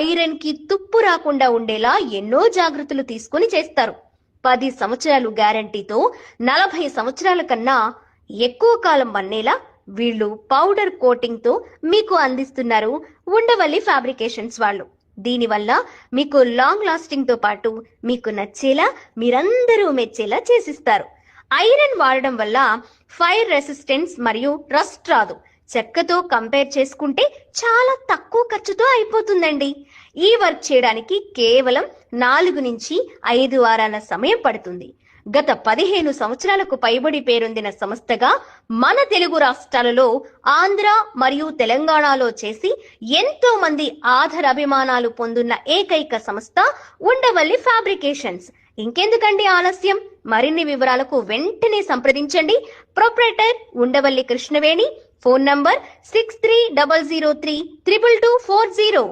Iron కి తుప్పు రాకుండా ఉండేలా ఎన్నో జాగ్రత్తలు తీసుకుని చేస్తారు. 10 సంవత్సరాలు గ్యారంటీతో 40 సంవత్సరాల కన్నా ఎక్కువ కాలం మన్నేలా వీళ్ళు పౌడర్ కోటింగ్ తో మీకు అందిస్తున్నారు ఉండవల్లి ఫ్యాబ్రికేషన్స్ వాళ్ళు. దీనివల్ల మీకు లాంగ్ లాస్టింగ్ తో పాటు మీకు నచ్చేలా మీరందరూ మెచ్చేలా చేసిస్తారు. ఐరన్ వాడడం వల్ల ఫైర్ రెసిస్టెన్స్ మరియు రస్ట్ రాదు. చెక్కతో కంపేర్ చేసుకుంటే చాలా తక్కువ ఖర్చుతో అయిపోతుందండి. ఈ వర్క్ చేయడానికి కేవలం 4 నుంచి 5 వారాల సమయం పడుతుంది. గత 15 సంవత్సరాలకు పైబడి పేరొందిన సంస్థగా మన తెలుగు రాష్ట్రాలలో ఆంధ్ర మరియు తెలంగాణలో చేసి ఎంతో మంది ఆదరాభిమానాలు పొందున్న ఏకైక సంస్థ ఉండవల్లి ఫ్యాబ్రికేషన్స్. ఇంకెందుకండి ఆలస్యం? మరిన్ని వివరాలకు వెంటనే సంప్రదించండి. Proprietor Undavalli Krishnaveni. Phone number 6300322240.